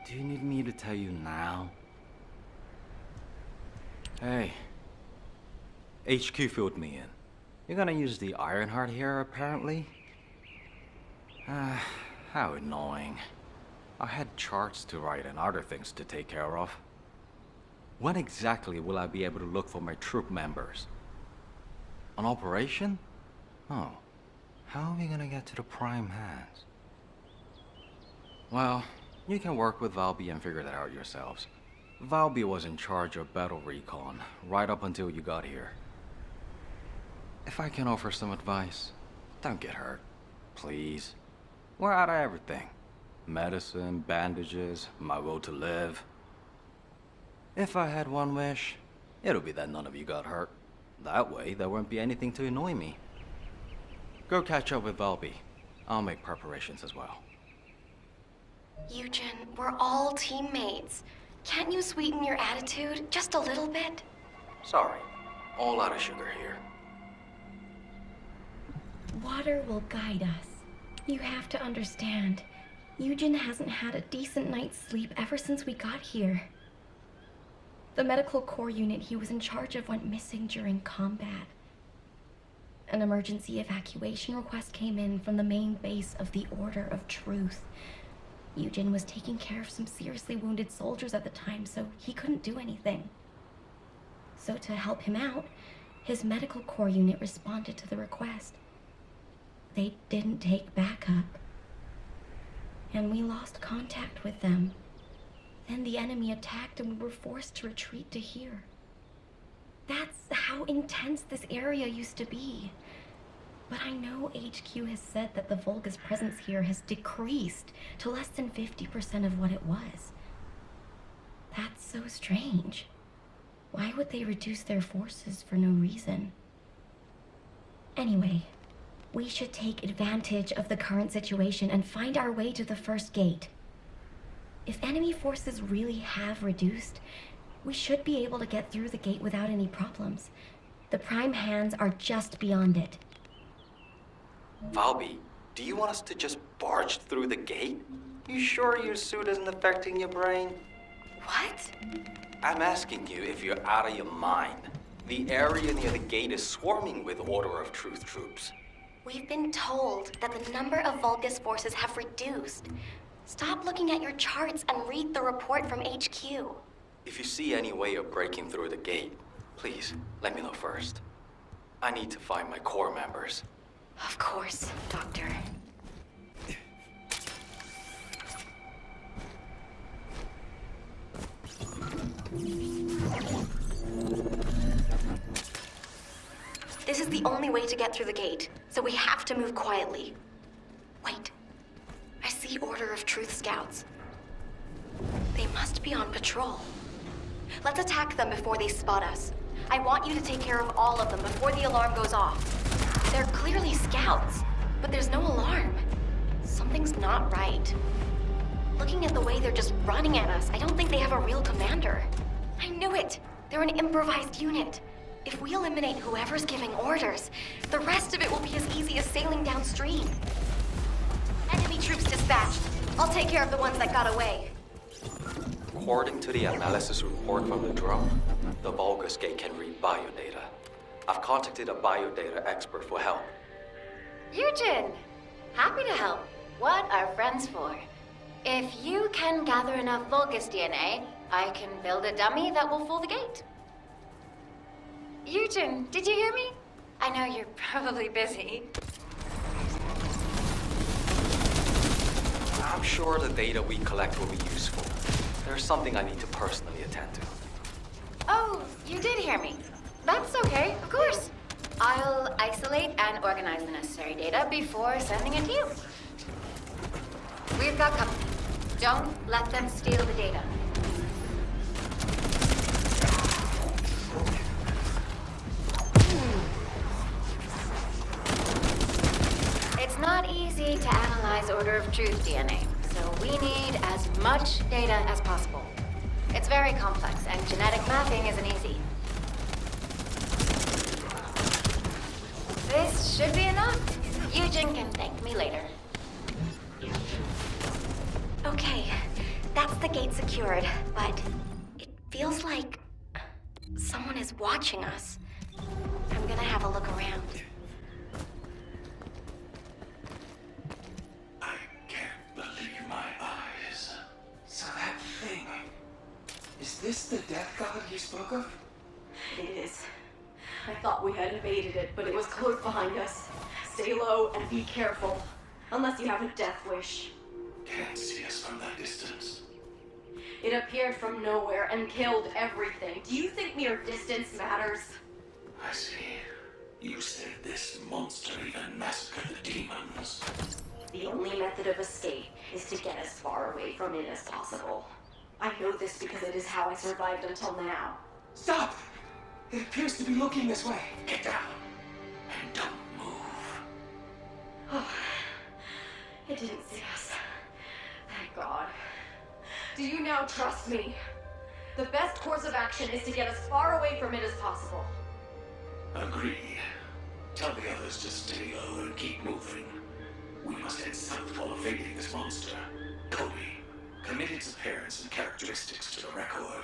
Do you need me to tell you now? Hey. HQ filled me in. You're gonna use the Ironheart here, apparently? How annoying. I had charts to write and other things to take care of. When exactly will I be able to look for my troop members? An operation? Oh. How are we gonna get to the prime hands? Well, you can work with Valby and figure that out yourselves. Valby was in charge of battle recon, right up until you got here. If I can offer some advice, don't get hurt. Please. We're out of everything. Medicine, bandages, my will to live. If I had one wish, it'll be that none of you got hurt. That way, there won't be anything to annoy me. Go catch up with Valby. I'll make preparations as well. Yujin, we're all teammates. Can't you sweeten your attitude just a little bit? Sorry. All out of sugar here. Water will guide us. You have to understand. Yujin hasn't had a decent night's sleep ever since we got here. The medical corps unit he was in charge of went missing during combat. An emergency evacuation request came in from the main base of the Order of Truth. Yujin was taking care of some seriously wounded soldiers at the time, so he couldn't do anything. So to help him out, his medical corps unit responded to the request. They didn't take backup, and we lost contact with them. Then the enemy attacked and we were forced to retreat to here. That's how intense this area used to be. But I know HQ has said that the Volga's presence here has decreased to less than 50% of what it was. That's so strange. Why would they reduce their forces for no reason? Anyway, we should take advantage of the current situation and find our way to the first gate. If enemy forces really have reduced, we should be able to get through the gate without any problems. The prime hands are just beyond it. Valby, do you want us to just barge through the gate? You sure your suit isn't affecting your brain? What? I'm asking you if you're out of your mind. The area near the gate is swarming with Order of Truth troops. We've been told that the number of Vulgus forces have reduced. Stop looking at your charts and read the report from HQ. If you see any way of breaking through the gate, please let me know first. I need to find my corps members. Of course, Doctor. This is the only way to get through the gate, so we have to move quietly. Wait. I see Order of Truth scouts. They must be on patrol. Let's attack them before they spot us. I want you to take care of all of them before the alarm goes off. They're clearly scouts, but there's no alarm. Something's not right. Looking at the way they're just running at us, I don't think they have a real commander. I knew it! They're an improvised unit. If we eliminate whoever's giving orders, the rest of it will be as easy as sailing downstream. Enemy troops dispatched. I'll take care of the ones that got away. According to the analysis report from the drone, the Vulgus gate can read biodata. I've contacted a biodata expert for help. Yujin! Happy to help. What are friends for? If you can gather enough Vulgus DNA, I can build a dummy that will fool the gate. Yujin, did you hear me? I know you're probably busy. I'm sure the data we collect will be useful. There's something I need to personally attend to. Oh, you did hear me. That's okay, of course. I'll isolate and organize the necessary data before sending it to you. We've got company. Don't let them steal the data. It's not easy to analyze Order of Truth DNA, so we need as much data as possible. It's very complex, and genetic mapping isn't easy. This should be enough. Yujin can thank me later. Okay, That's the gate secured, but it feels like someone is watching us. I'm gonna have a look around. I can't believe my eyes. So that thing... Is this the death god you spoke of? It is. I thought we had evaded it, but it was close behind us. Stay low and be careful. Unless you have a death wish. Can't see us from that distance. It appeared from nowhere and killed everything. Do you think mere distance matters? I see. You said this monster even massacred the demons. The only method of escape is to get as far away from it as possible. I know this because it is how I survived until now. Stop! It appears to be looking this way. Get down and don't move. Oh, it didn't see us. Thank God. Do you now trust me? The best course of action is to get as far away from it as possible. Agreed. Tell the others to stay low and keep moving. We must head south while evading this monster. Kobe, commit its appearance and characteristics to the record.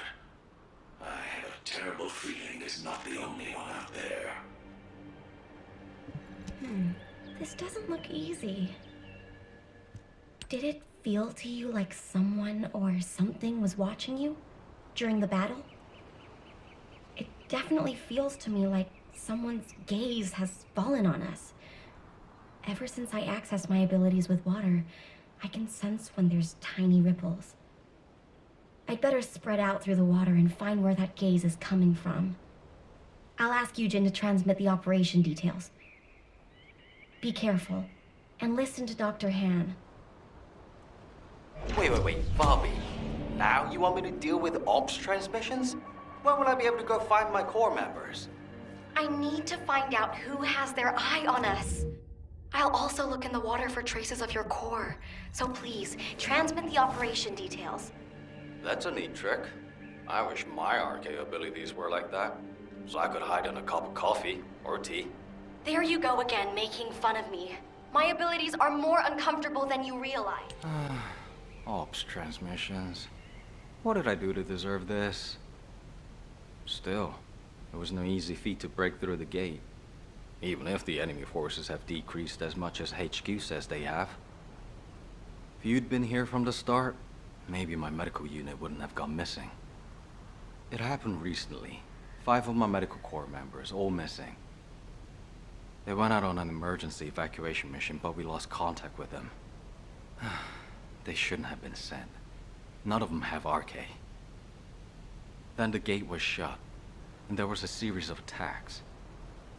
I have a terrible feeling it's not the only one out there. This doesn't look easy. Did it feel to you like someone or something was watching you during the battle? It definitely feels to me like someone's gaze has fallen on us. Ever since I accessed my abilities with water, I can sense when there's tiny ripples. I'd better spread out through the water and find where that gaze is coming from. I'll ask Yujin to transmit the operation details. Be careful, and listen to Dr. Han. Wait, Bobby. Now you want me to deal with ops transmissions? When will I be able to go find my core members? I need to find out who has their eye on us. I'll also look in the water for traces of your core. So please, transmit the operation details. That's a neat trick. I wish my RK abilities were like that, so I could hide in a cup of coffee or tea. There you go again, making fun of me. My abilities are more uncomfortable than you realize. Ops transmissions. What did I do to deserve this? Still, it was no easy feat to break through the gate. Even if the enemy forces have decreased as much as HQ says they have. If you'd been here from the start, maybe my medical unit wouldn't have gone missing. It happened recently. 5 of my medical corps members, all missing. They went out on an emergency evacuation mission, but we lost contact with them. They shouldn't have been sent. None of them have RK. Then the gate was shut, and there was a series of attacks.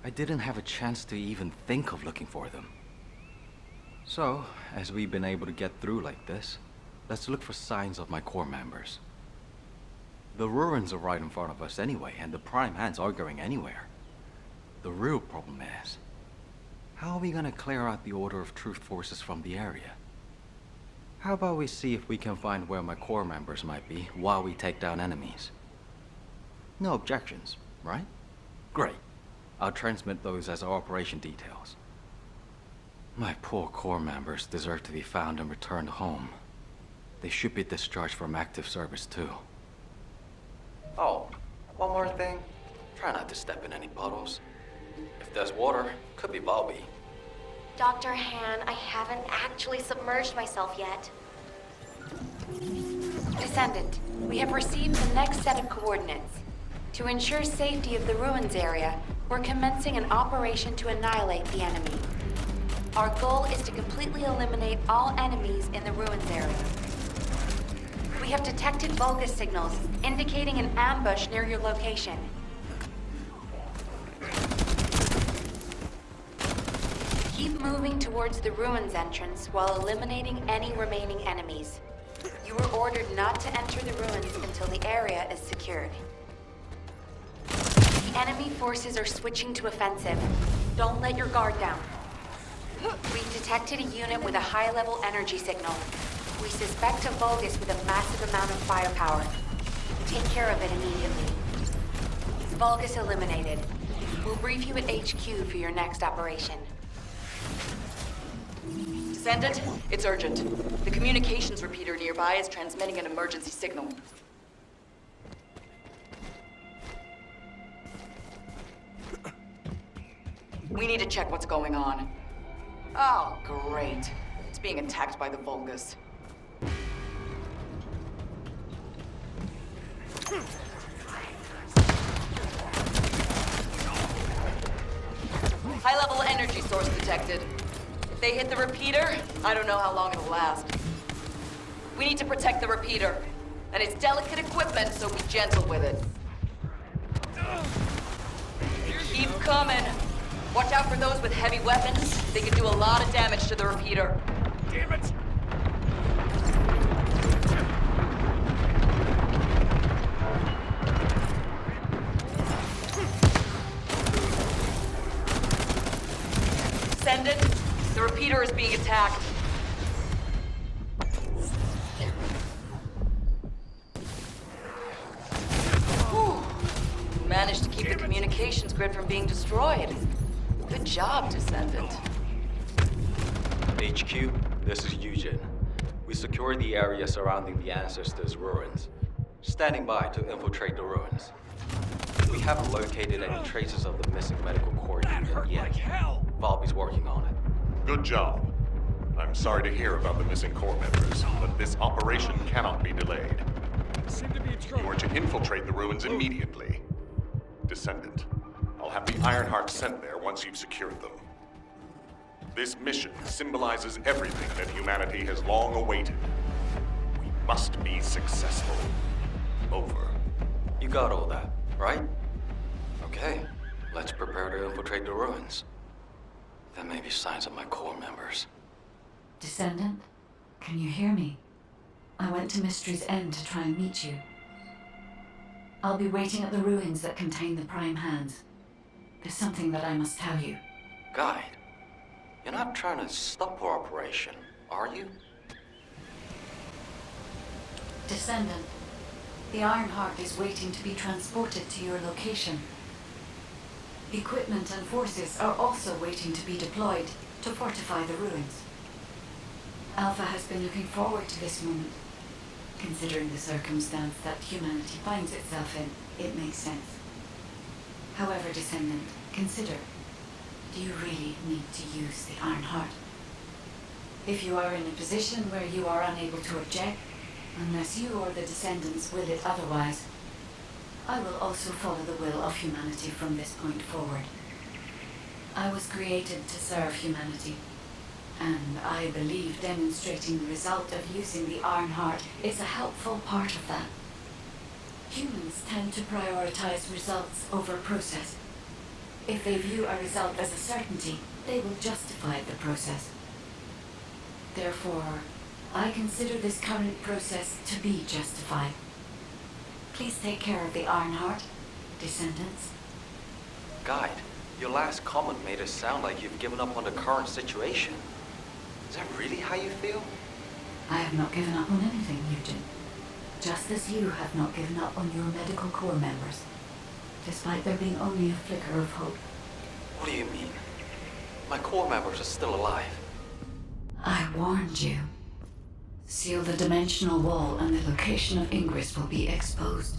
I didn't have a chance to even think of looking for them. So, as we've been able to get through like this, let's look for signs of my core members. The ruins are right in front of us anyway, and the Prime Hands aren't going anywhere. The real problem is, how are we gonna clear out the Order of Truth forces from the area? How about we see if we can find where my core members might be while we take down enemies? No objections, right? Great. I'll transmit those as our operation details. My poor core members deserve to be found and returned home. They should be discharged from active service too. Oh, one more thing. Try not to step in any puddles. If there's water, could be Bobby. Dr. Han, I haven't actually submerged myself yet. Descendant, we have received the next set of coordinates. To ensure safety of the ruins area, we're commencing an operation to annihilate the enemy. Our goal is to completely eliminate all enemies in the ruins area. We have detected Vulgus signals, indicating an ambush near your location. Keep moving towards the ruins entrance while eliminating any remaining enemies. You were ordered not to enter the ruins until the area is secured. The enemy forces are switching to offensive. Don't let your guard down. We've detected a unit with a high-level energy signal. We suspect a Vulgus with a massive amount of firepower. Take care of it immediately. Vulgus eliminated. We'll brief you at HQ for your next operation. Send it. It's urgent. The communications repeater nearby is transmitting an emergency signal. We need to check what's going on. Oh, great. It's being attacked by the Vulgus. High-level energy source detected. If they hit the repeater, I don't know how long it'll last. We need to protect the repeater. And it's delicate equipment, so be gentle with it. Keep coming. Watch out for those with heavy weapons. They can do a lot of damage to the repeater. Damn it! Send it. The repeater is being attacked. Whew. Managed to keep the communications grid from being destroyed. Good job, Descendant. HQ, this is Yujin. We secured the area surrounding the Ancestors' ruins. Standing by to infiltrate the ruins. We haven't located any traces of the missing medical corps unit yet. Valby's working on it. Good job. I'm sorry to hear about the missing Corps members, but this operation cannot be delayed. You are to infiltrate the ruins immediately. Descendant, I'll have the Ironheart sent there once you've secured them. This mission symbolizes everything that humanity has long awaited. We must be successful. Over. You got all that, right? Okay, let's prepare to infiltrate the ruins. There may be signs of my Corps members. Descendant, can you hear me? I went to Mystery's End to try and meet you. I'll be waiting at the ruins that contain the Prime Hands. There's something that I must tell you. Guide, you're not trying to stop our operation, are you? Descendant, the Ironheart is waiting to be transported to your location. Equipment and forces are also waiting to be deployed to fortify the ruins. Alpha has been looking forward to this moment. Considering the circumstance that humanity finds itself in, it makes sense. However, Descendant, consider, do you really need to use the Ironheart? If you are in a position where you are unable to object, unless you or the Descendants will it otherwise, I will also follow the will of humanity from this point forward. I was created to serve humanity, and I believe demonstrating the result of using the Ironheart is a helpful part of that. Humans tend to prioritize results over process. If they view a result as a certainty, they will justify the process. Therefore, I consider this current process to be justified. Please take care of the Ironheart, Descendants. Guide, your last comment made it sound like you've given up on the current situation. Is that really how you feel? I have not given up on anything, Yujin. Just as you have not given up on your medical corps members, despite there being only a flicker of hope. What do you mean? My Corps members are still alive. I warned you. Seal the dimensional wall and the location of Ingress will be exposed.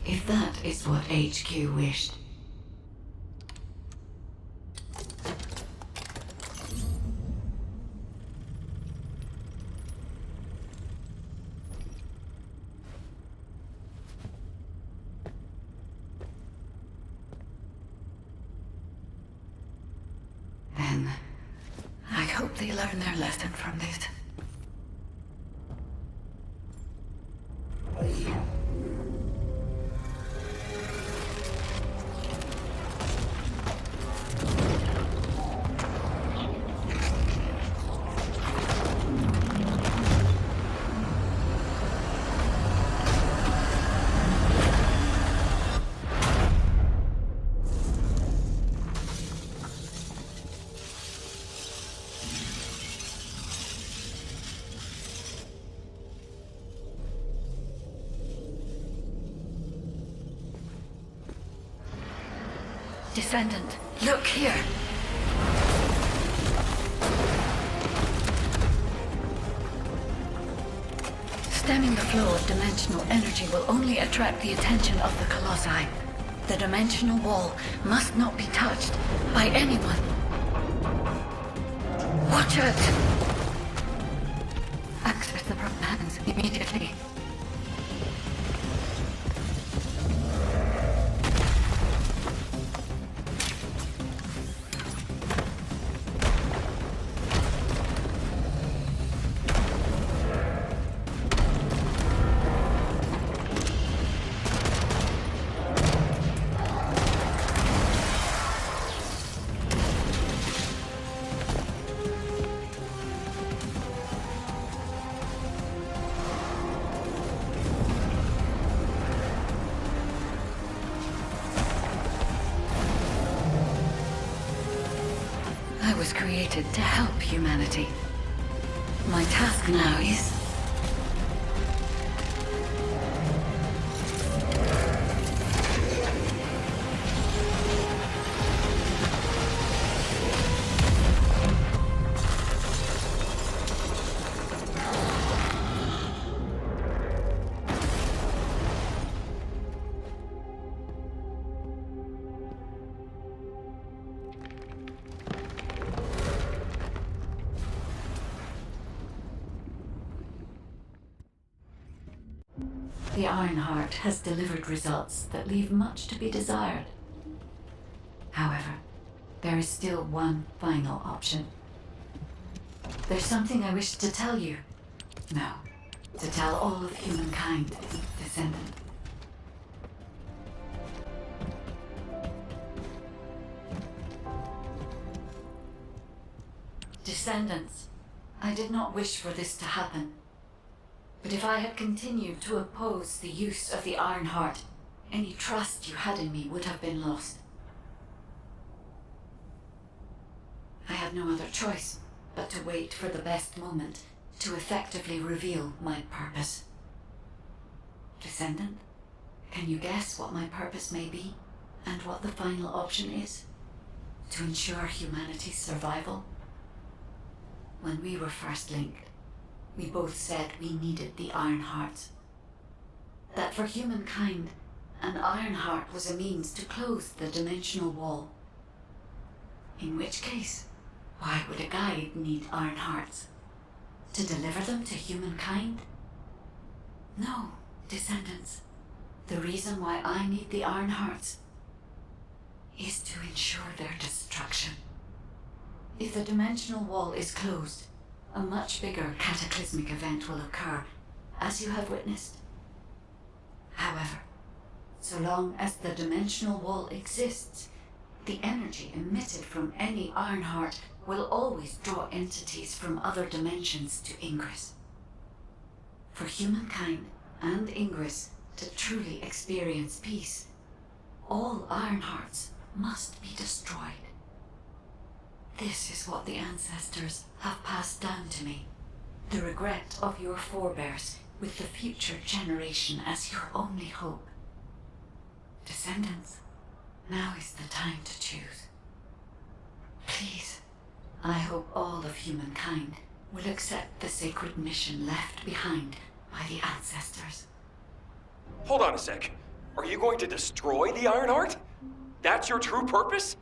If that is what HQ wished. Then, I hope they learn their lesson from this. Descendant, look here. Stemming the flow of dimensional energy will only attract the attention of the Colossi. The dimensional wall must not be touched by anyone. Watch out! Access the front hands immediately. I was created to help humanity. My task now is... The Ironheart has delivered results that leave much to be desired. However, there is still one final option. There's something I wish to tell you. No, to tell all of humankind, Descendant. Descendants, I did not wish for this to happen. But if I had continued to oppose the use of the Ironheart, any trust you had in me would have been lost. I had no other choice but to wait for the best moment to effectively reveal my purpose. Descendant, can you guess what my purpose may be, and what the final option is? To ensure humanity's survival? When we were first linked, we both said we needed the Ironheart. That for humankind, an Ironheart was a means to close the dimensional wall. In which case, why would a guide need Ironhearts? To deliver them to humankind? No, Descendants. The reason why I need the Ironhearts is to ensure their destruction. If the dimensional wall is closed, a much bigger cataclysmic event will occur, as you have witnessed. However, so long as the dimensional wall exists, the energy emitted from any Ironheart will always draw entities from other dimensions to Ingress. For humankind and Ingress to truly experience peace, all Ironhearts must be destroyed. This is what the ancestors have passed down to me. The regret of your forebears with the future generation as your only hope. Descendants, now is the time to choose. Please, I hope all of humankind will accept the sacred mission left behind by the ancestors. Hold on a sec. Are you going to destroy the Ironheart? That's your true purpose?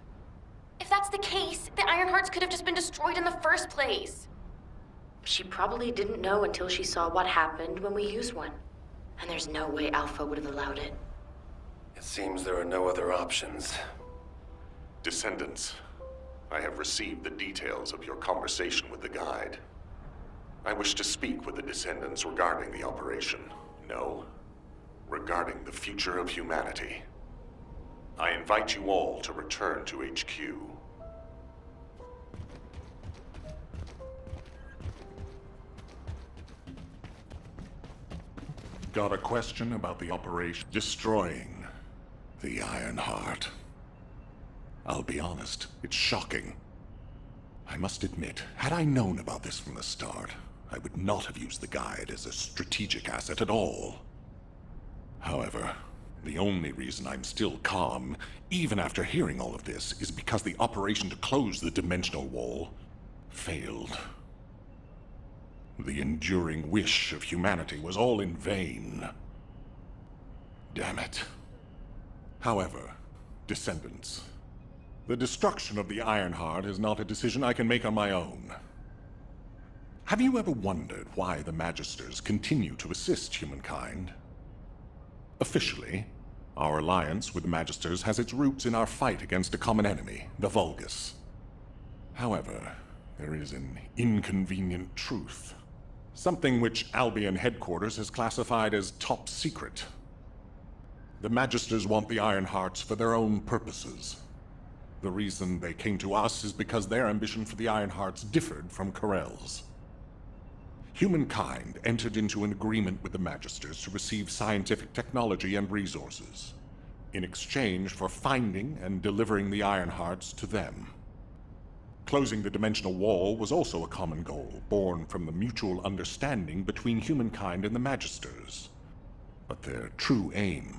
If that's the case, the Ironhearts could have just been destroyed in the first place. She probably didn't know until she saw what happened when we used one. And there's no way Alpha would have allowed it. It seems there are no other options. Descendants, I have received the details of your conversation with the guide. I wish to speak with the Descendants regarding the operation. No, regarding the future of humanity. I invite you all to return to HQ. Got a question about the operation? Destroying the Ironheart. I'll be honest, it's shocking. I must admit, had I known about this from the start, I would not have used the guide as a strategic asset at all. However, The only reason I'm still calm, even after hearing all of this, is because the operation to close the dimensional wall failed. The enduring wish of humanity was all in vain. Damn it. However, descendants, the destruction of the Ironheart is not a decision I can make on my own. Have you ever wondered why the Magisters continue to assist humankind? Officially, our alliance with the Magisters has its roots in our fight against a common enemy, the Vulgus. However, there is an inconvenient truth. Something which Albion headquarters has classified as top secret. The Magisters want the Ironhearts for their own purposes. The reason they came to us is because their ambition for the Ironhearts differed from Corell's. Humankind entered into an agreement with the Magisters to receive scientific technology and resources, in exchange for finding and delivering the Ironhearts to them. Closing the dimensional wall was also a common goal, born from the mutual understanding between humankind and the Magisters. But their true aim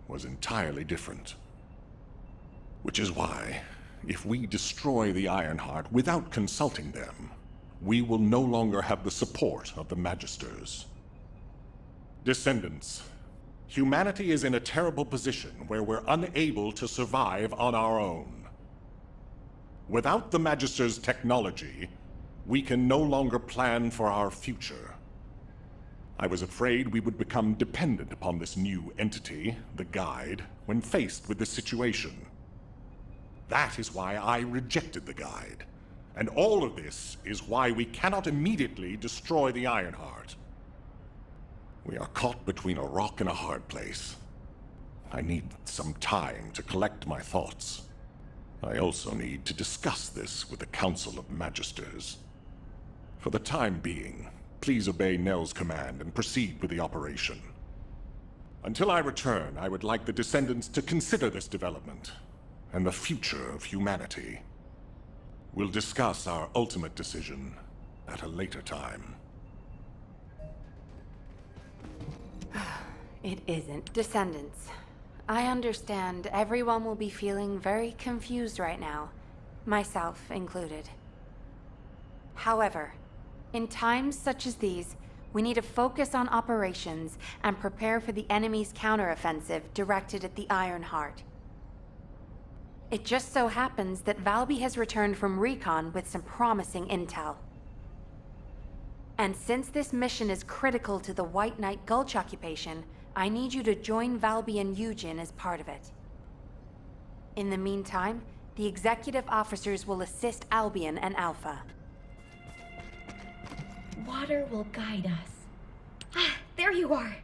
was entirely different. Which is why, if we destroy the Ironheart without consulting them, we will no longer have the support of the Magisters. Descendants, humanity is in a terrible position where we're unable to survive on our own. Without the Magisters' technology, we can no longer plan for our future. I was afraid we would become dependent upon this new entity, the Guide, when faced with this situation. That is why I rejected the Guide. And all of this is why we cannot immediately destroy the Ironheart. We are caught between a rock and a hard place. I need some time to collect my thoughts. I also need to discuss this with the Council of Magisters. For the time being, please obey Nell's command and proceed with the operation. Until I return, I would like the Descendants to consider this development and the future of humanity. We'll discuss our ultimate decision at a later time. It isn't. Descendants, I understand everyone will be feeling very confused right now, myself included. However, in times such as these, we need to focus on operations and prepare for the enemy's counteroffensive directed at the Ironheart. It just so happens that Valby has returned from recon with some promising intel. And since this mission is critical to the White Knight Gulch occupation, I need you to join Valby and Yujin as part of it. In the meantime, the executive officers will assist Albion and Alpha. Water will guide us. Ah, there you are!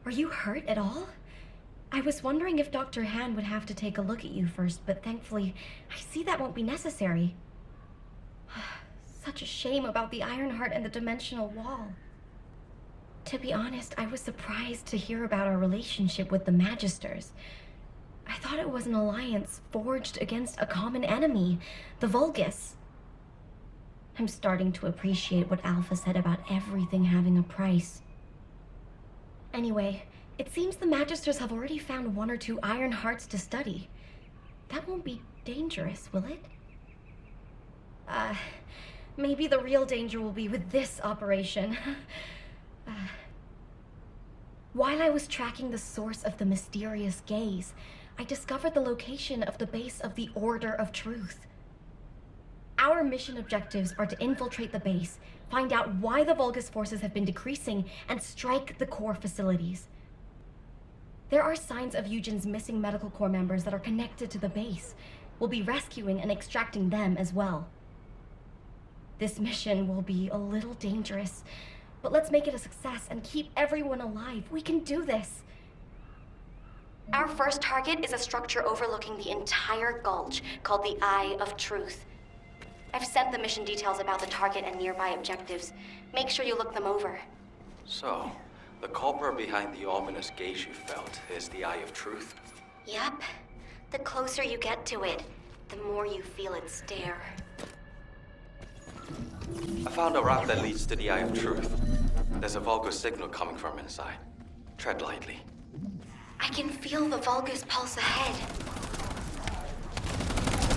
Are you hurt at all? I was wondering if Dr. Han would have to take a look at you first, but thankfully, I see that won't be necessary. Such a shame about the Ironheart and the dimensional wall. To be honest, I was surprised to hear about our relationship with the Magisters. I thought it was an alliance forged against a common enemy, the Vulgus. I'm starting to appreciate what Alpha said about everything having a price. Anyway, it seems the Magisters have already found 1 or 2 Ironhearts to study. That won't be dangerous, will it? Maybe the real danger will be with this operation. While I was tracking the source of the mysterious gaze, I discovered the location of the base of the Order of Truth. Our mission objectives are to infiltrate the base, find out why the Vulgus forces have been decreasing, and strike the core facilities. There are signs of Yujin's missing medical corps members that are connected to the base. We'll be rescuing and extracting them as well. This mission will be a little dangerous, but let's make it a success and keep everyone alive. We can do this. Our first target is a structure overlooking the entire gulch called the Eye of Truth. I've sent the mission details about the target and nearby objectives. Make sure you look them over. So, the culprit behind the ominous gaze you felt is the Eye of Truth? Yep. The closer you get to it, the more you feel its stare. I found a route that leads to the Eye of Truth. There's a Vulgus signal coming from inside. Tread lightly. I can feel the Vulgus pulse ahead.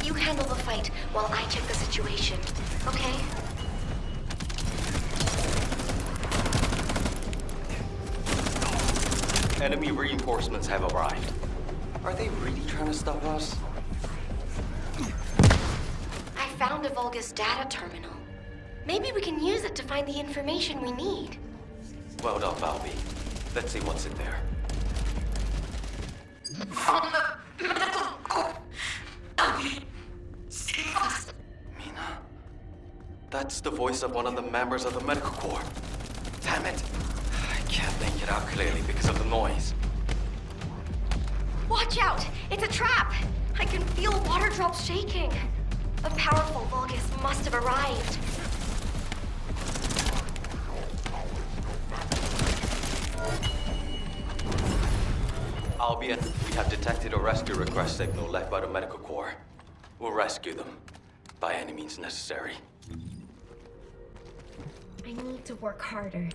You handle the fight while I check the situation, okay? Enemy reinforcements have arrived. Are they really trying to stop us? I found a Vulgus data terminal. Maybe we can use it to find the information we need. Well done, Valby. Let's see what's in there. Mina. That's the voice of one of the members of the medical corps. Damn it. I can't make it out clearly because of the noise. Watch out! It's a trap! I can feel water drops shaking. A powerful Vulgus must have arrived. Albion, we have detected a rescue request signal left by the medical corps. We'll rescue them, by any means necessary. I need to work harder.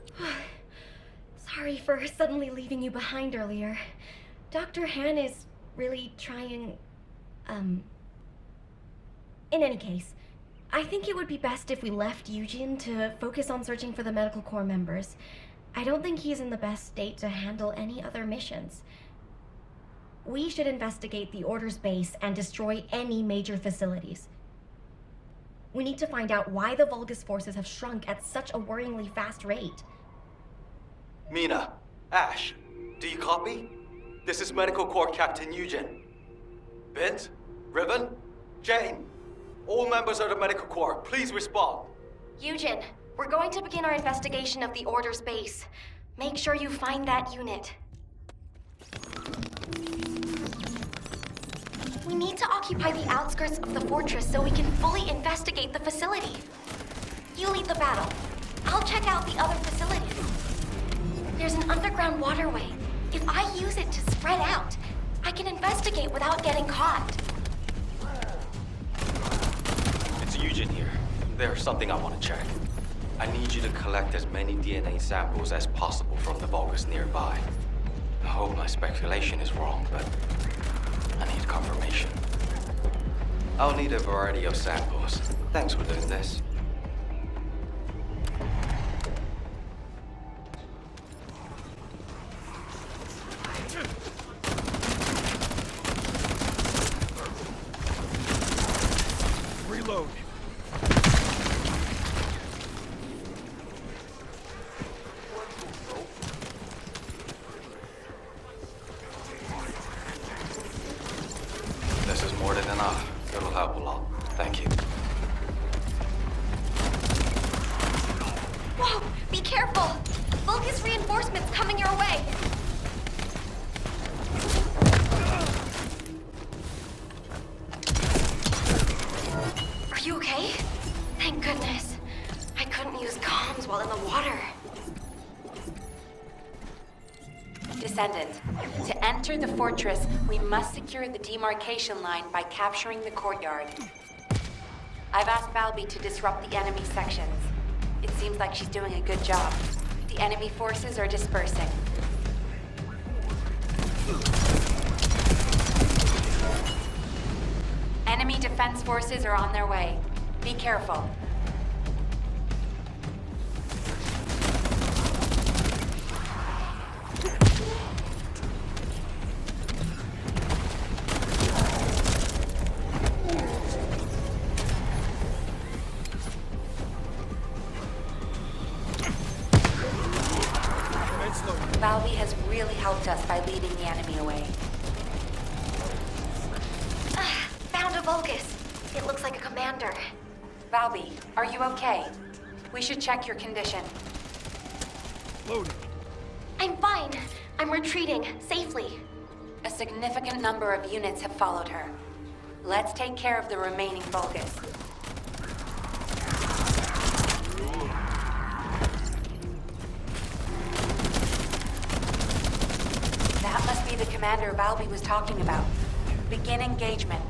Sorry for suddenly leaving you behind earlier. Dr. Han is really trying, In any case, I think it would be best if we left Yujin to focus on searching for the medical corps members. I don't think he's in the best state to handle any other missions. We should investigate the Order's base and destroy any major facilities. We need to find out why the Vulgus forces have shrunk at such a worryingly fast rate. Mina, Ash, do you copy? This is Medical Corps Captain Yujin. Bint, Ribbon, Jane, all members of the Medical Corps, please respond. Yujin, we're going to begin our investigation of the Order's base. Make sure you find that unit. We need to occupy the outskirts of the fortress so we can fully investigate the facility. You lead the battle. I'll check out the other facilities. There's an underground waterway. If I use it to spread out, I can investigate without getting caught. It's Yujin here. There's something I want to check. I need you to collect as many DNA samples as possible from the Vulgus nearby. I hope my speculation is wrong, but I need confirmation. I'll need a variety of samples. Thanks for doing this. Reload. This is more than enough. It'll help a lot. Thank you. Whoa! Be careful! Vulgus reinforcements coming your way! Are you okay? Thank goodness. I couldn't use comms while in the water. Descendant, to enter the fortress, we must secure the demarcation line by capturing the courtyard. I've asked Valby to disrupt the enemy sections. It seems like she's doing a good job. The enemy forces are dispersing. Enemy defense forces are on their way. Be careful. Valby has really helped us by leading the enemy away. Found a Vulgus. It looks like a commander. Valby, are you okay? We should check your condition. Loading. I'm fine. I'm retreating safely. A significant number of units have followed her. Let's take care of the remaining Vulgus. That must be the commander Valby was talking about. Begin engagement.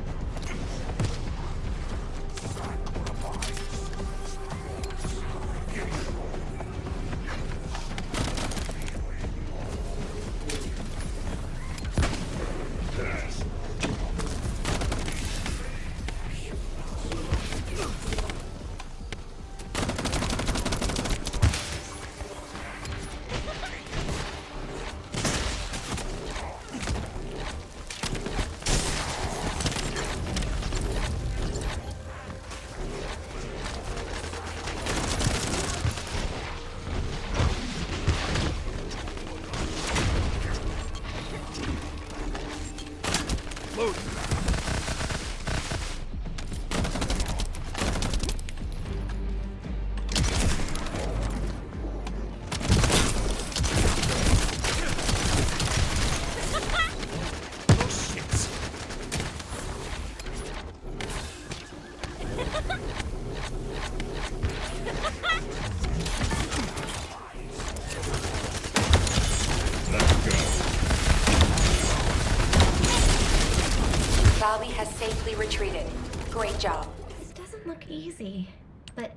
retreated. Great job. This doesn't look easy. But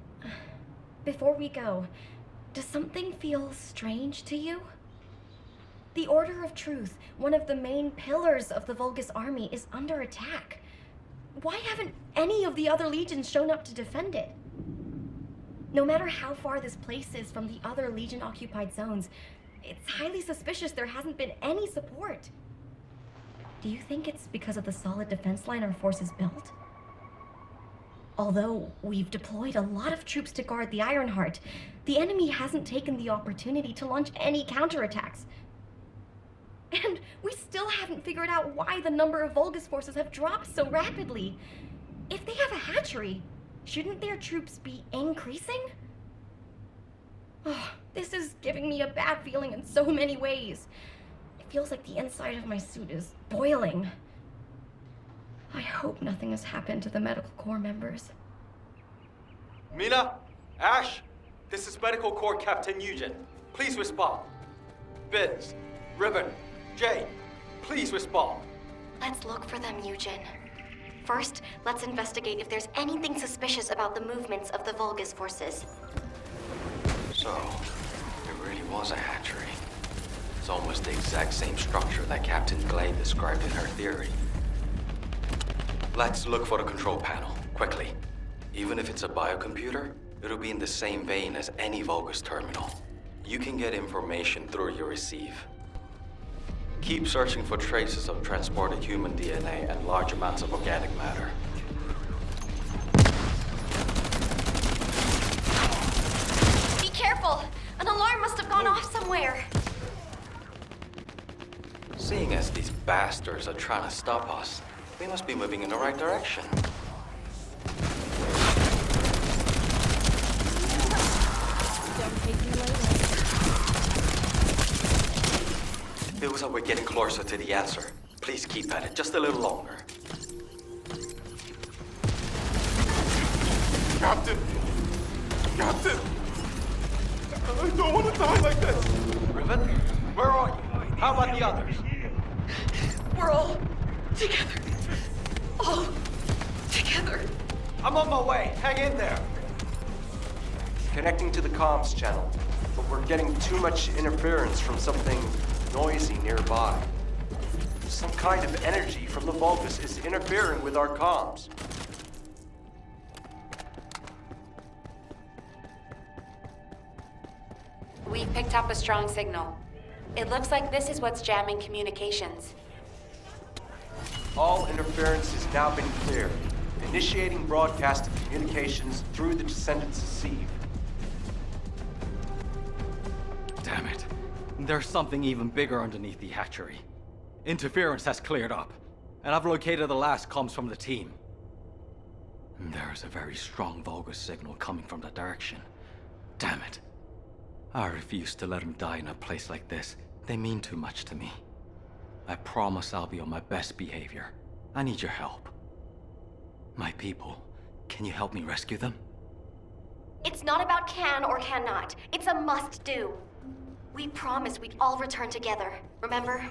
before we go, does something feel strange to you? The Order of Truth, one of the main pillars of the Vulgus army, is under attack. Why haven't any of the other legions shown up to defend it? No matter how far this place is from the other Legion-occupied zones, it's highly suspicious there hasn't been any support. Do you think it's because of the solid defense line our forces built? Although we've deployed a lot of troops to guard the Ironheart, the enemy hasn't taken the opportunity to launch any counterattacks. And we still haven't figured out why the number of Vulgus forces have dropped so rapidly. If they have a hatchery, shouldn't their troops be increasing? Oh, this is giving me a bad feeling in so many ways. It feels like the inside of my suit is boiling. I hope nothing has happened to the Medical Corps members. Mina, Ash, this is Medical Corps Captain Yujin. Please respond. Biz, Ribbon, Jay, please respond. Let's look for them, Yujin. First, let's investigate if there's anything suspicious about the movements of the Vulgus forces. So, it really was a hatchery. It's almost the exact same structure that Captain Glade described in her theory. Let's look for the control panel, quickly. Even if it's a biocomputer, it'll be in the same vein as any Vulgus terminal. You can get information through your receive. Keep searching for traces of transported human DNA and large amounts of organic matter. Be careful! An alarm must have gone off somewhere. Seeing as these bastards are trying to stop us, we must be moving in the right direction. Don't take me later. Feels like we're getting closer to the answer. Please keep at it just a little longer. Captain! Captain! I don't want to die like this! Ribbon, where are you? How about the others? We're all together. All together. I'm on my way. Hang in there. Connecting to the comms channel, but we're getting too much interference from something noisy nearby. Some kind of energy from the Vulgus is interfering with our comms. We've picked up a strong signal. It looks like this is what's jamming communications. All interference has now been cleared. Initiating broadcast of communications through the Descendants' receive. Damn it. There's something even bigger underneath the hatchery. Interference has cleared up, and I've located the last comms from the team. There is a very strong Vulgus signal coming from that direction. Damn it. I refuse to let them die in a place like this. They mean too much to me. I promise I'll be on my best behavior. I need your help. My people, can you help me rescue them? It's not about can or cannot. It's a must-do. We promised we'd all return together, remember?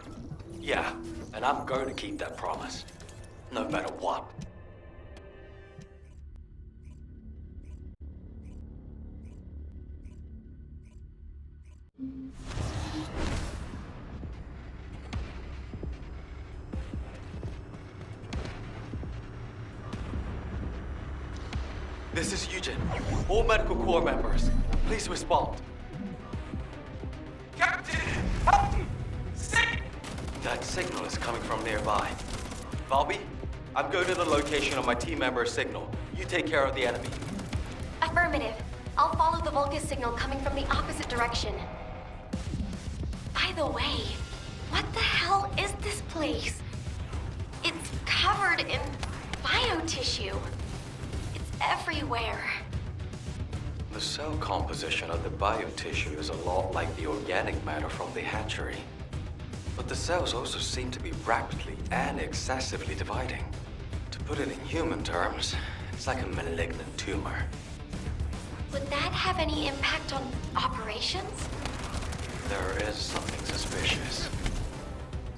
Yeah, and I'm going to keep that promise. No matter what. This is Yujin. All Medical Corps members, please respond. Captain! Help me! Sick! That signal is coming from nearby. Valby, I'm going to the location of my team member's signal. You take care of the enemy. Affirmative. I'll follow the Vulgus signal coming from the opposite direction. By the way, what the hell is this place? It's covered in biotissue. It's everywhere. The cell composition of the biotissue is a lot like the organic matter from the hatchery. But the cells also seem to be rapidly and excessively dividing. To put it in human terms, it's like a malignant tumor. Would that have any impact on operations? There is something suspicious.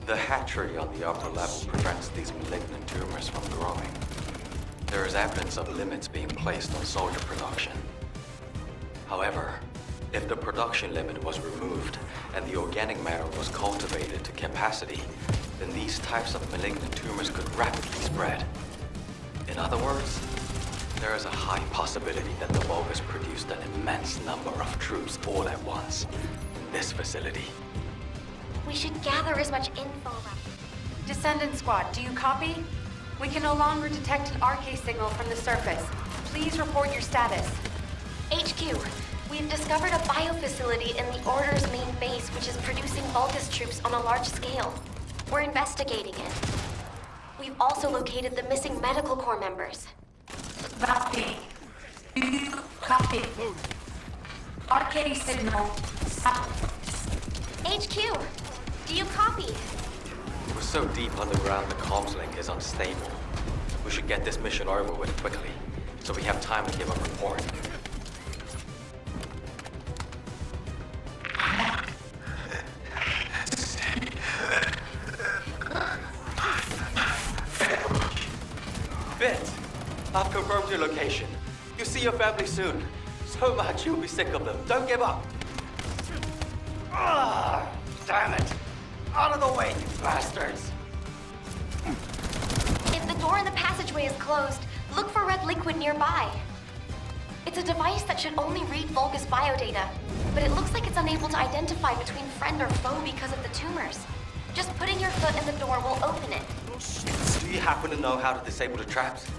The hatchery on the upper level prevents these malignant tumors from growing. there is evidence of limits being placed on soldier production. However, if the production limit was removed and the organic matter was cultivated to capacity, then these types of malignant tumors could rapidly spread. In other words, there is a high possibility that the Vulgus produced an immense number of troops all at once in this facility. We should gather as much info. Descendant Squad, do you copy? We can no longer detect an RK signal from the surface. Please report your status. HQ, we've discovered a biofacility in the Order's main base which is producing Vulgus troops on a large scale. We're investigating it. We've also located the missing medical corps members. Copy. Do you copy? RK signal. Stop. HQ, do you copy? We're so deep underground the comms link is unstable. We should get this mission over with quickly, so we have time to give a report. Vince, I've confirmed your location. You'll see your family soon. So much you'll be sick of them. Don't give up. Ah, damn it. Out of the way, you bastards. If the door in the passageway is closed, look for red liquid nearby. It's a device that should only read Vulgus biodata, but it looks like it's unable to identify between friend or foe because of the tumors. Just putting your foot in the door will open it. Do you happen to know how to disable the traps?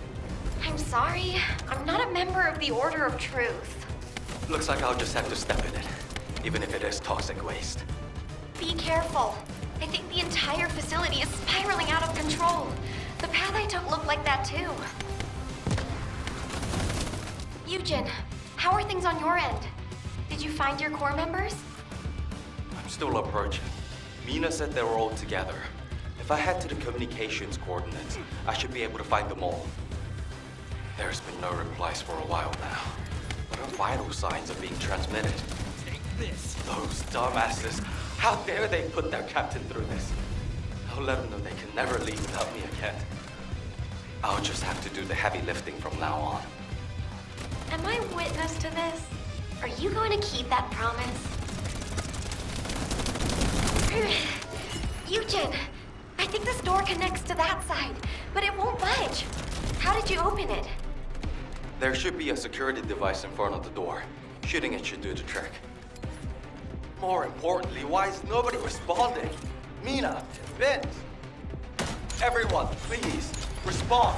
I'm sorry, I'm not a member of the Order of Truth. Looks like I'll just have to step in it, even if it is toxic waste. Be careful. I think the entire facility is spiraling out of control. The path I took looked like that too. Yujin, how are things on your end? Did you find your core members? I'm still approaching. Mina said they were all together. If I head to the communications coordinates, I should be able to find them all. There's been no replies for a while now, but our vital signs are being transmitted. Take this. Those dumbasses! How dare they put their captain through this? I'll let them know they can never leave without me again. I'll just have to do the heavy lifting from now on. Am I witness to this? Are you going to keep that promise? Yujin, I think this door connects to that side, but it won't budge. How did you open it? There should be a security device in front of the door. Shooting it should do the trick. More importantly, why is nobody responding? Mina, Vince, everyone, please, respond.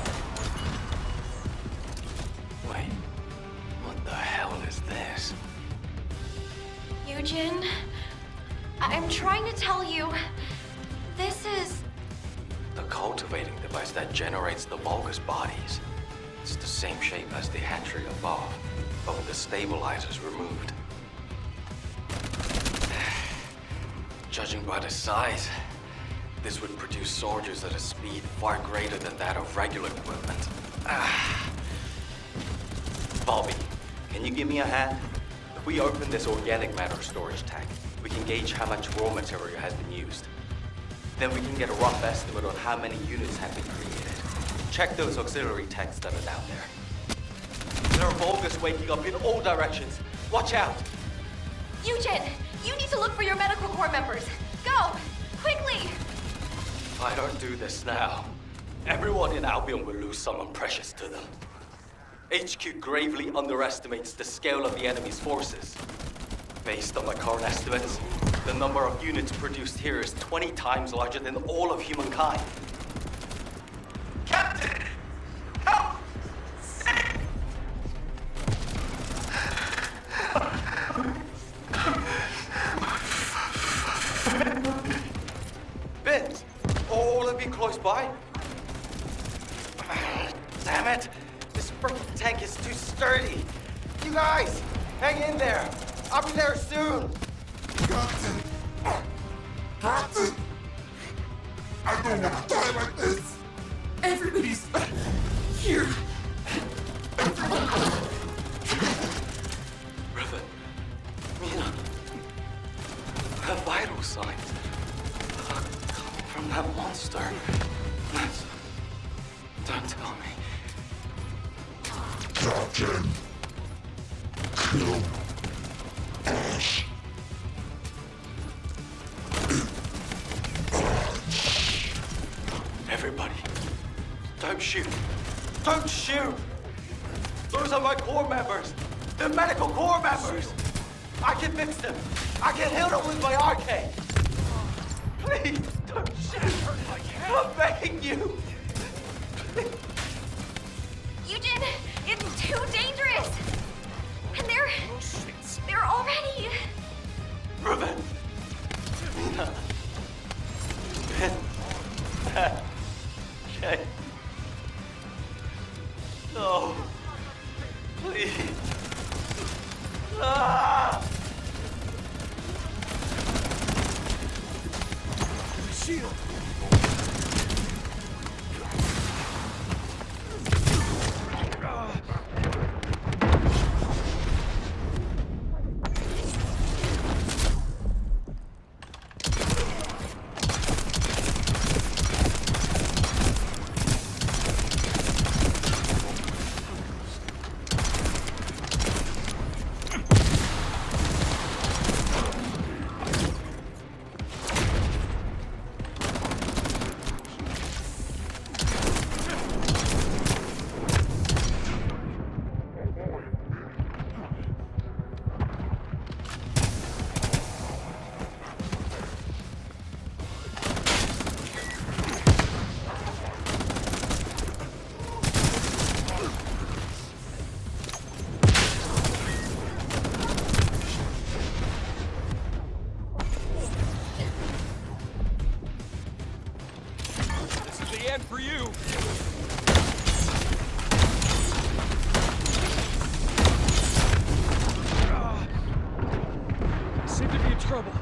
Wait, what the hell is this? Yujin, I'm trying to tell you, this is... The cultivating device that generates the Vulgus bodies. It's the same shape as the hatchery above, but with the stabilizers removed. Judging by the size, this would produce soldiers at a speed far greater than that of regular equipment. Bobby, can you give me a hand? If we open this organic matter storage tank, we can gauge how much raw material has been used. Then we can get a rough estimate on how many units have been created. Check those auxiliary tanks that are down there. There are Vulgus waking up in all directions. Watch out! Yujin, you need to look for your medical corps members. Go! Quickly! If I don't do this now, everyone in Albion will lose someone precious to them. HQ gravely underestimates the scale of the enemy's forces. Based on my current estimates, the number of units produced here is 20 times larger than all of humankind. Captain! Help! Vince, all of you close by? Damn it! This freaking tank is too sturdy. You guys, hang in there. I'll be there soon. Captain! Captain! I don't want to die like this! Everybody's here. Riven, Mina, her vital signs are coming from that monster. Don't tell me. Captain, kill us. Everybody, don't shoot. Don't shoot! Those are my Corps members. They're medical Corps members. I can fix them. I can heal them with my arcade. Please, don't shoot. I'm begging you. Yujin, it's too dangerous! And they're already... Ruben. Okay. No. Please. Ah! Shield. For you. Seem to be in trouble.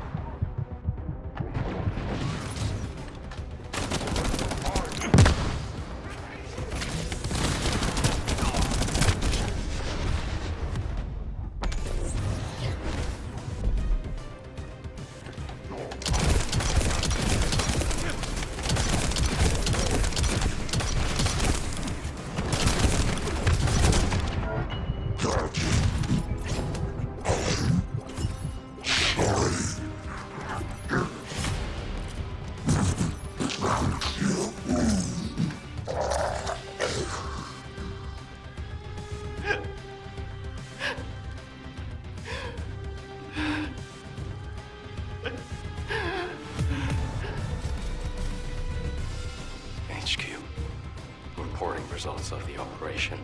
Results of the operation.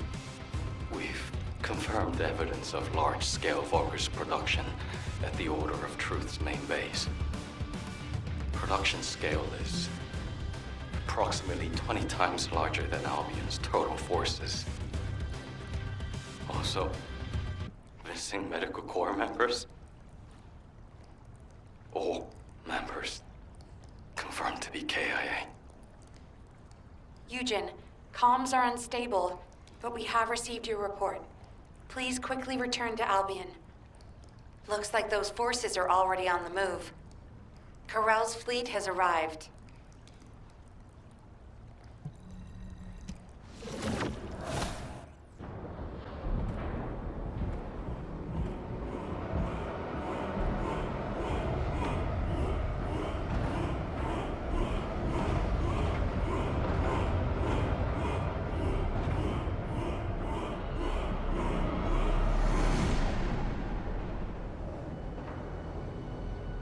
We've confirmed evidence of large-scale Vulgus production at the Order of Truth's main base. Production scale is approximately 20 times larger than Albion's total forces. Also, missing medical corps members. All members confirmed to be KIA. Yujin, comms are unstable, but we have received your report. Please quickly return to Albion. Looks like those forces are already on the move. Corell's fleet has arrived.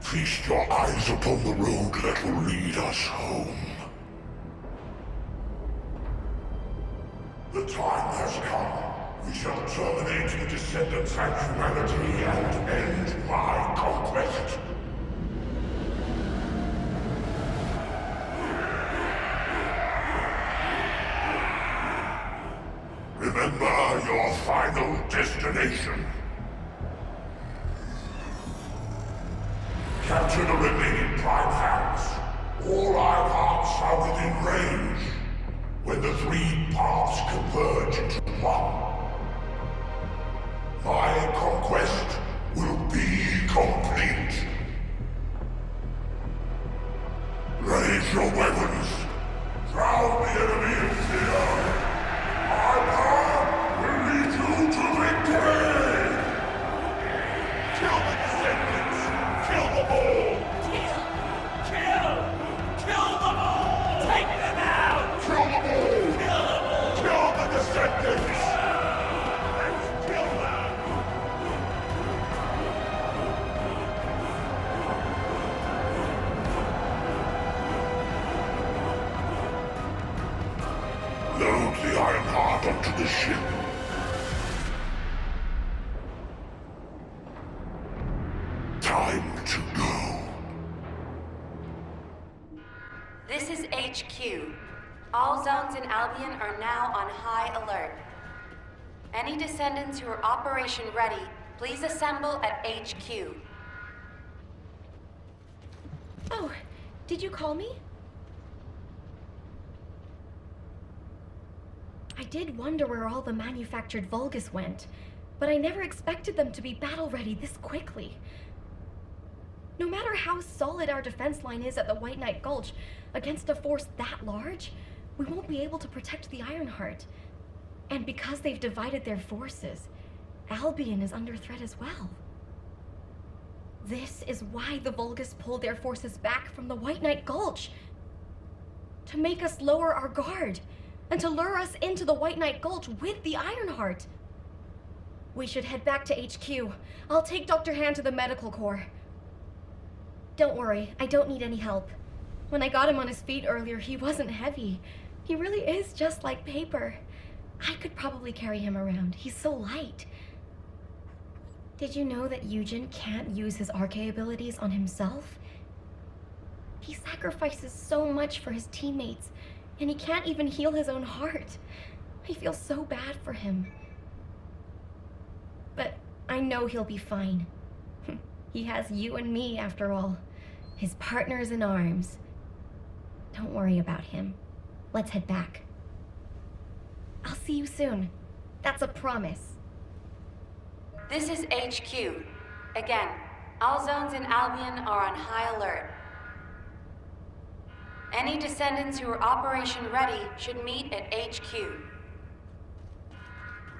Feast your eyes upon the road that will lead us home. The time has come. We shall terminate the descendants and humanity and end my conquest. Remember your final destination. Capture the remaining prime hands. All our paths are within range. When the three paths converge into one, my conquest will be complete. Raise your weapons. Drown the enemy in fear. My power will lead you Load the Ironheart onto the ship. Time to go. This is HQ. All zones in Albion are now on high alert. Any descendants who are operation ready, please assemble at HQ. Oh, did you call me? I did wonder where all the manufactured Vulgus went, but I never expected them to be battle-ready this quickly. No matter how solid our defense line is at the White Knight Gulch, against a force that large, we won't be able to protect the Ironheart. And because they've divided their forces, Albion is under threat as well. This is why the Vulgus pulled their forces back from the White Knight Gulch. To make us lower our guard, and to lure us into the White Knight Gulch with the Ironheart. We should head back to HQ. I'll take Dr. Han to the medical corps. Don't worry, I don't need any help. When I got him on his feet earlier, he wasn't heavy. He really is just like paper. I could probably carry him around. He's so light. Did you know that Yujin can't use his Arche abilities on himself? He sacrifices so much for his teammates, and he can't even heal his own heart. I feel so bad for him. But I know he'll be fine. He has you and me, after all. His partners in arms. Don't worry about him. Let's head back. I'll see you soon. That's a promise. This is HQ. Again, all zones in Albion are on high alert. Any descendants who are operation ready should meet at HQ. We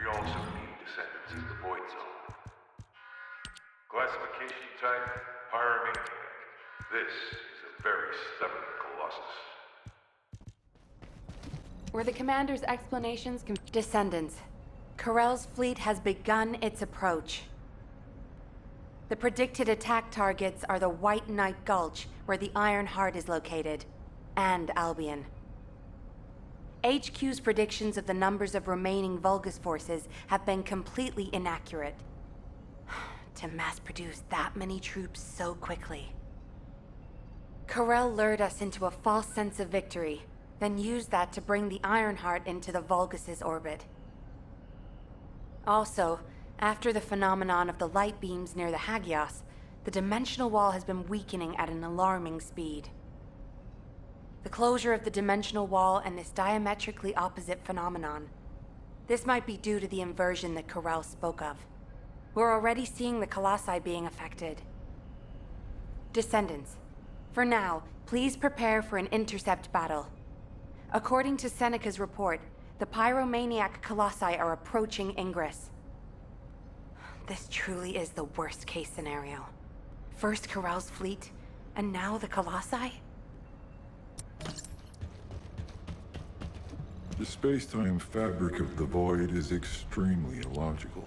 also need descendants in the Void Zone. Classification type, Pyromaniac. This is a very stubborn colossus. Were the commander's explanations descendants? Corell's fleet has begun its approach. The predicted attack targets are the White Knight Gulch, where the Ironheart is located, and Albion. HQ's predictions of the numbers of remaining Vulgus forces have been completely inaccurate. To mass-produce that many troops so quickly. Corell lured us into a false sense of victory, then used that to bring the Ironheart into the Vulgus' orbit. Also, after the phenomenon of the light beams near the Hagios, the dimensional wall has been weakening at an alarming speed. The closure of the dimensional wall and this diametrically opposite phenomenon. This might be due to the inversion that Corell spoke of. We're already seeing the Colossi being affected. Descendants, for now, please prepare for an intercept battle. According to Seneca's report, the Pyromaniac Colossi are approaching Ingress. This truly is the worst-case scenario. First Corell's fleet, and now the Colossi? The space-time fabric of the Void is extremely illogical.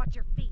Watch your feet.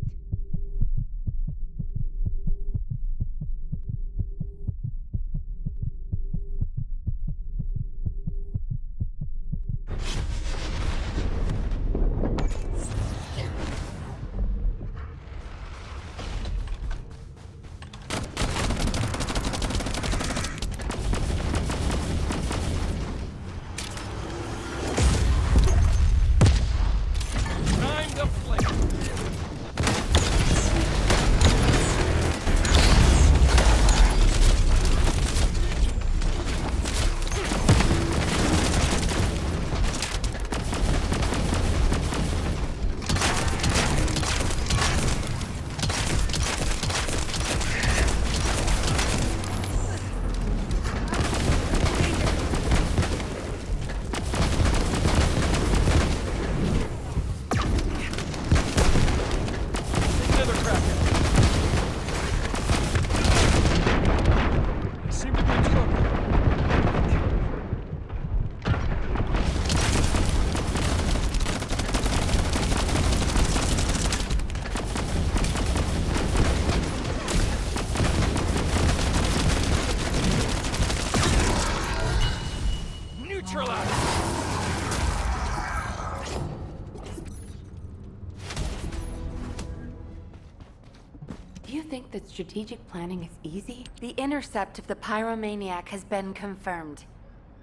Think that strategic planning is easy? The intercept of the pyromaniac has been confirmed.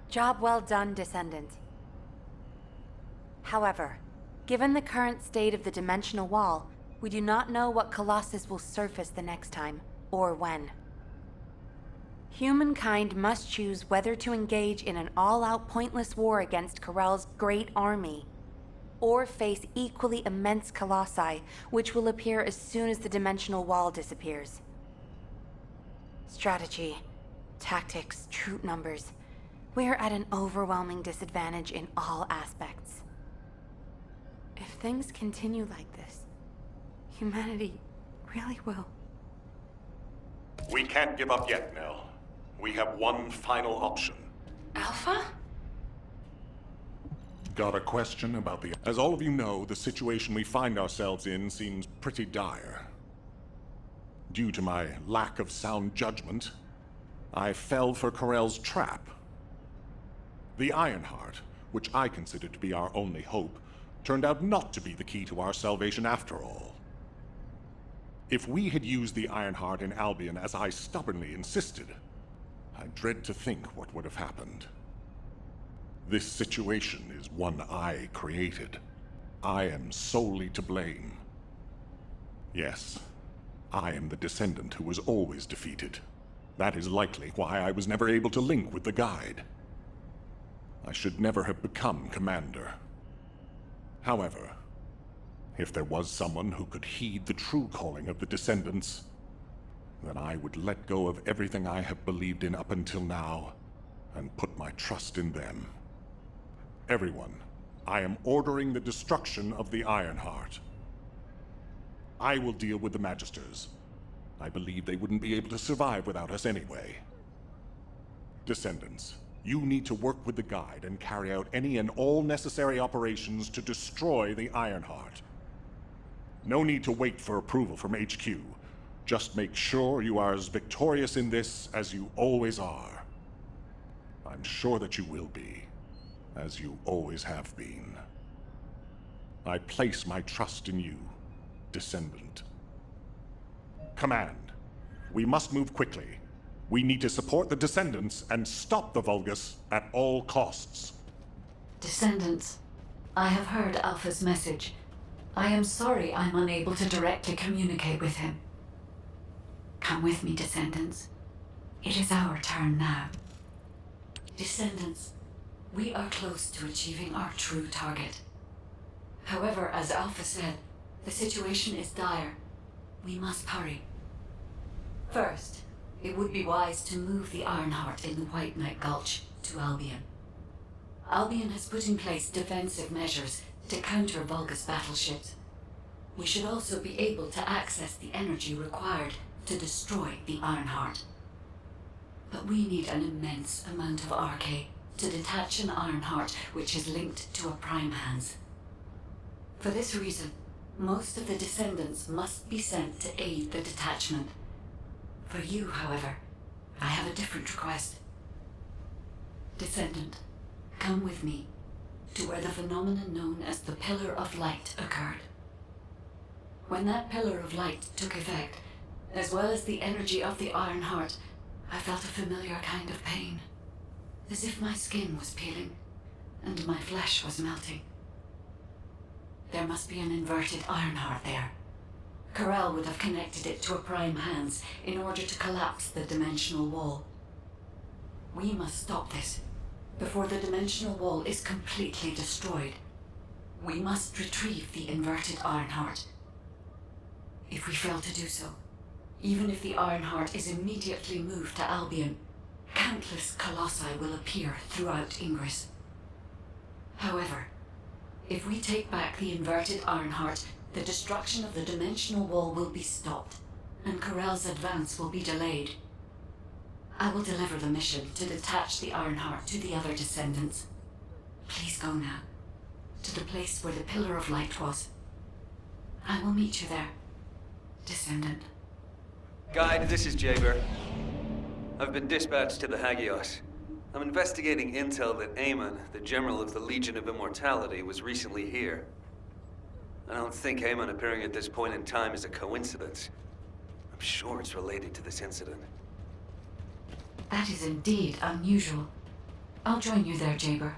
Job well done, Descendant. However, given the current state of the dimensional wall, we do not know what Colossus will surface the next time, or when. Humankind must choose whether to engage in an all-out pointless war against Corell's great army, or face equally immense colossi, which will appear as soon as the dimensional wall disappears. Strategy, tactics, troop numbers. We are at an overwhelming disadvantage in all aspects. If things continue like this, humanity really will. We can't give up yet, Nell. We have one final option. Alpha? Got a question about the... As all of you know, the situation we find ourselves in seems pretty dire. Due to my lack of sound judgment, I fell for Corell's trap. The Ironheart, which I considered to be our only hope, turned out not to be the key to our salvation after all. If we had used the Ironheart in Albion as I stubbornly insisted, I dread to think what would have happened. This situation is one I created. I am solely to blame. Yes, I am the Descendant who was always defeated. That is likely why I was never able to link with the Guide. I should never have become Commander. However, if there was someone who could heed the true calling of the Descendants, then I would let go of everything I have believed in up until now, and put my trust in them. Everyone, I am ordering the destruction of the Ironheart. I will deal with the Magisters. I believe they wouldn't be able to survive without us anyway. Descendants, you need to work with the Guide and carry out any and all necessary operations to destroy the Ironheart. No need to wait for approval from HQ. Just make sure you are as victorious in this as you always are. I'm sure that you will be, as you always have been. I place my trust in you, Descendant. Command, we must move quickly. We need to support the Descendants and stop the Vulgus at all costs. Descendants, I have heard Alpha's message. I am sorry I'm unable to directly communicate with him. Come with me, Descendants. It is our turn now. Descendants, we are close to achieving our true target. However, as Alpha said, the situation is dire. We must hurry. First, it would be wise to move the Ironheart in the White Knight Gulch to Albion. Albion has put in place defensive measures to counter Vulgus battleships. We should also be able to access the energy required to destroy the Ironheart. But we need an immense amount of RK to detach an Ironheart which is linked to a Prime Hands. For this reason, Most of the descendants must be sent to aid the detachment. For you, however, I have a different request. Descendant, come with me to where the phenomenon known as the Pillar of Light occurred. When that Pillar of Light took effect, as well as the energy of the Iron Heart, I felt a familiar kind of pain, as if my skin was peeling and my flesh was melting. There must be an inverted Iron Heart there. Corel would have connected it to a Prime Hands in order to collapse the dimensional wall. We must stop this before the dimensional wall is completely destroyed. We must retrieve the inverted Iron Heart. If we fail to do so, even if the Iron Heart is immediately moved to Albion, countless colossi will appear throughout Ingress. However, if we take back the inverted Iron Heart, the destruction of the dimensional wall will be stopped, and Corel's advance will be delayed. I will deliver the mission to detach the Iron Heart to the other descendants. Please go now, to the place where the Pillar of Light was. I will meet you there, Descendant. Guide, this is Jaber. I've been dispatched to the Hagios. I'm investigating intel that Aemon, the General of the Legion of Immortality, was recently here. I don't think Aemon appearing at this point in time is a coincidence. I'm sure it's related to this incident. That is indeed unusual. I'll join you there, Jaber.